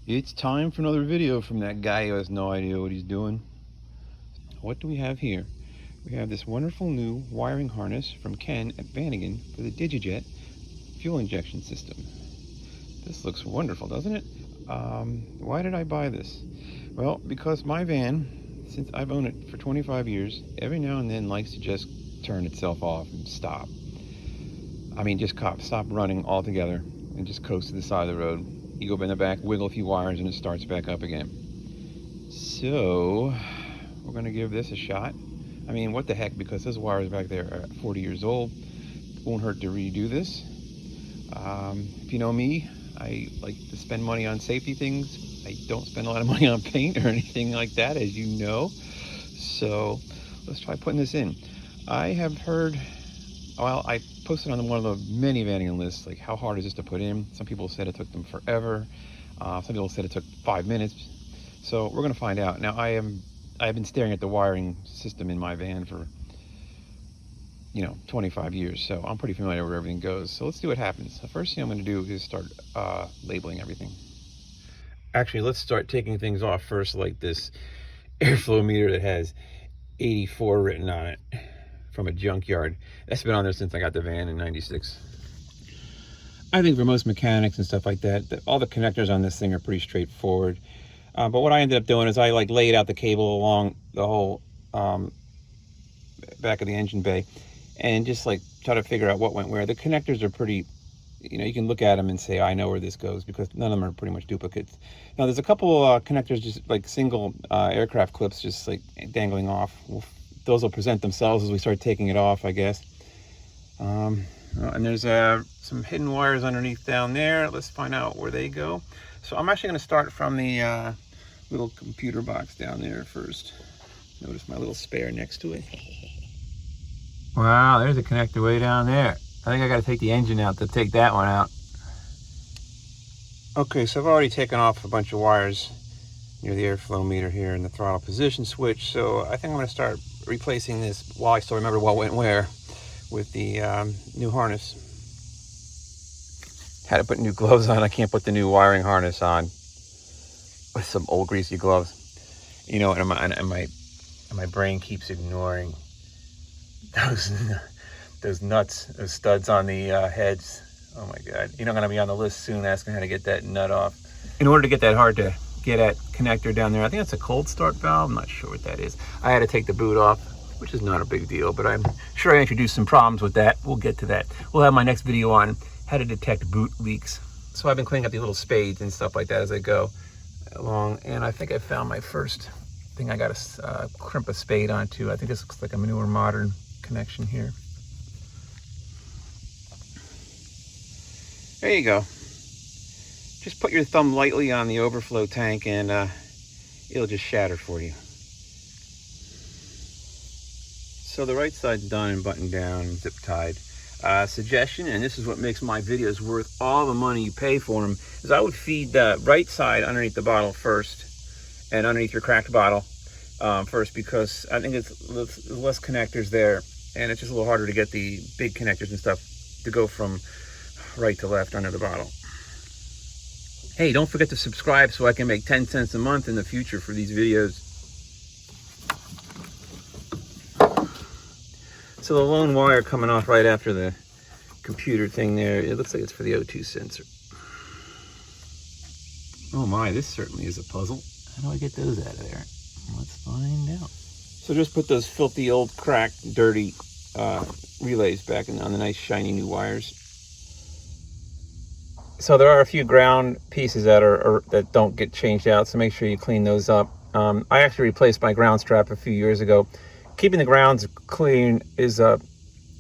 It's time for another video from that guy who has no idea what he's doing. What do we have here? We have this wonderful new wiring harness from Ken at Vanagon for the Dijijet fuel injection system. This looks wonderful, doesn't it? Why did I buy this? Well, because my van, since I've owned it for 25 years, every now and then likes to just turn itself off and stop. I mean, just stop running altogether and just coast to the side of the road. You go in the back, wiggle a few wires, and it starts back up again. So, we're going to give this a shot. I mean, what the heck, because those wires back there are 40 years old. Won't hurt to redo this. If you know me, I like to spend money on safety things. I don't spend a lot of money on paint or anything like that, as you know. So, let's try putting this in. I have heard, well, I posted on one of the many Vanagon lists, like how hard is this to put in? Some people said it took them forever. Some people said it took 5 minutes. So we're going to find out. Now I've been staring at the wiring system in my van for 25 years, so I'm pretty familiar where everything goes. So let's see what happens. The first thing I'm going to do is start labeling everything. Actually, let's start taking things off first, like this airflow meter that has 84 written on it from a junkyard. That's been on there since I got the van in '96. I think for most mechanics and stuff like that, all the connectors on this thing are pretty straightforward. But what I ended up doing is I laid out the cable along the whole back of the engine bay and just try to figure out what went where. The connectors are pretty, you can look at them and say, I know where this goes, because none of them are pretty much duplicates. Now there's a couple connectors, just like single aircraft clips, just dangling off. Those will present themselves as we start taking it off, I guess. And there's some hidden wires underneath down there. Let's find out where they go. So I'm actually going to start from the little computer box down there first. Notice my little spare next to it. Wow, there's a connector way down there. I think I got to take the engine out to take that one out. Okay, so I've already taken off a bunch of wires near the airflow meter here and the throttle position switch. So I think I'm going to start replacing this, while I still remember what went where, with the new harness. Had to put new gloves on. I can't put the new wiring harness on with some old greasy gloves. And my brain keeps ignoring those nuts, those studs on the heads. Oh my God. I'm going to be on the list soon asking how to get that nut off. In order to get that hard to get at connector down there, I think that's a cold start valve. I'm not sure what that is. I had to take the boot off, which is not a big deal, but I'm sure I introduced some problems with that. We'll get to that. We'll have my next video on how to detect boot leaks. So I've been cleaning up the little spades and stuff like that as I go along, and I think I found my first thing I got to crimp a spade onto. I think this looks like a newer modern connection here. There you go. Just put your thumb lightly on the overflow tank and it'll just shatter for you. So the right side's done and buttoned down, zip tied. Suggestion, and this is what makes my videos worth all the money you pay for them, is I would feed the right side underneath the bottle first, and underneath your cracked bottle first, because I think it's less connectors there, and it's just a little harder to get the big connectors and stuff to go from right to left under the bottle. Hey, don't forget to subscribe so I can make 10 cents a month in the future for these videos. So the lone wire coming off right after the computer thing there, it looks like it's for the O2 sensor. Oh my, this certainly is a puzzle. How do I get those out of there? Let's find out. So just put those filthy old cracked, dirty relays back on the nice shiny new wires. So there are a few ground pieces that don't get changed out, so make sure you clean those up. I actually replaced my ground strap a few years ago. Keeping the grounds clean is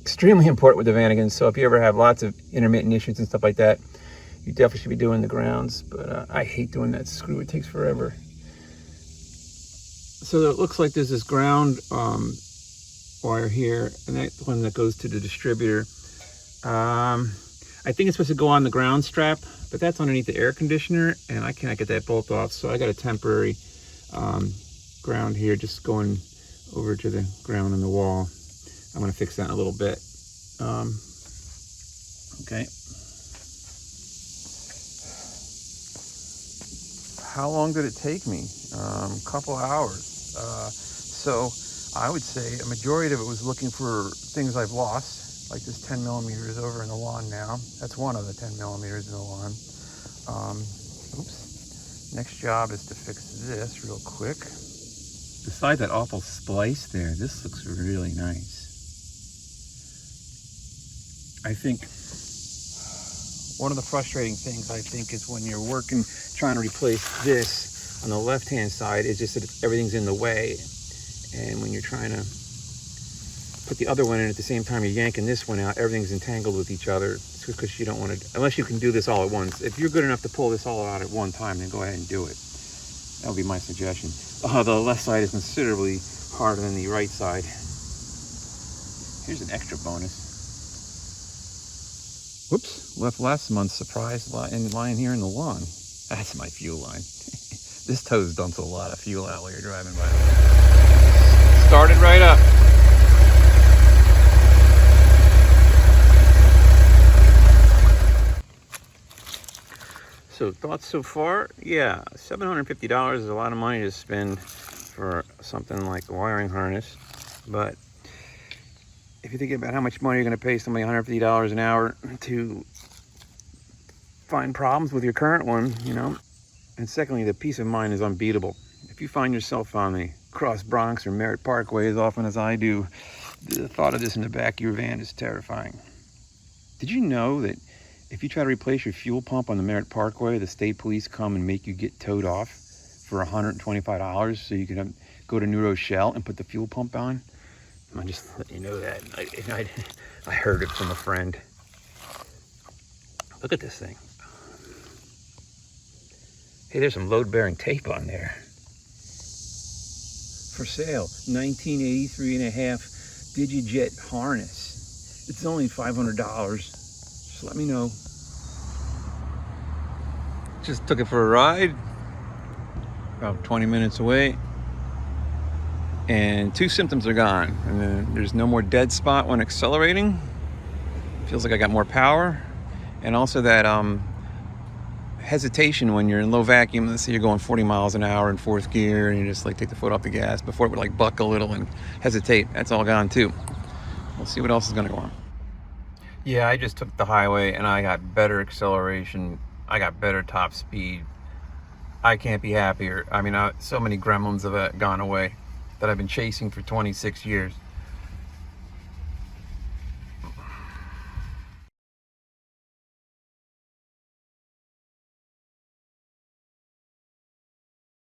extremely important with the Vanagon, so if you ever have lots of intermittent issues and stuff like that, you definitely should be doing the grounds. But I hate doing that screw, it takes forever. So it looks like there's this ground wire here, and that's one that goes to the distributor. I think it's supposed to go on the ground strap, but that's underneath the air conditioner, and I cannot get that bolt off, so I got a temporary ground here just going over to the ground on the wall. I'm going to fix that in a little bit. Okay. how long did it take me? Couple hours. So I would say a majority of it was looking for things I've lost, like this 10 millimeters over in the lawn now. That's one of the 10 millimeters in the lawn. Oops. Next job is to fix this real quick. Beside that awful splice there, this looks really nice. I think one of the frustrating things, I think, is when you're working, trying to replace this on the left-hand side, is just that everything's in the way. And when you're trying to put the other one in at the same time you're yanking this one out, everything's entangled with each other. It's because you don't want to, unless you can do this all at once. If you're good enough to pull this all out at one time, then go ahead and do it. That would be my suggestion. The left side is considerably harder than the right side. Here's an extra bonus. Whoops, left last month's surprise lying here in the lawn. That's my fuel line. This toes dumps a lot of fuel out while you're driving by. Started right up. So thoughts so far? Yeah, $750 is a lot of money to spend for something like a wiring harness. But if you're thinking about how much money you're going to pay somebody $150 an hour to find problems with your current one, you know, and secondly, the peace of mind is unbeatable. If you find yourself on the Cross Bronx or Merritt Parkway as often as I do, the thought of this in the back of your van is terrifying. Did you know that if you try to replace your fuel pump on the Merritt Parkway, the state police come and make you get towed off for $125 so you can go to New Rochelle and put the fuel pump on? I'm just letting you know that. I heard it from a friend. Look at this thing. Hey, there's some load-bearing tape on there. For sale, 1983 and a half Dijijet harness. It's only $500. Just let me know. Just took it for a ride. About 20 minutes away. And 2 symptoms are gone. And then there's no more dead spot when accelerating. Feels like I got more power. And also that hesitation when you're in low vacuum. Let's say you're going 40 miles an hour in 4th gear and you just like take the foot off the gas before it would like buck a little and hesitate. That's all gone too. We'll see what else is gonna go on. Yeah, I just took the highway and I got better acceleration. I got better top speed. I can't be happier. I mean, so many gremlins have gone away that I've been chasing for 26 years.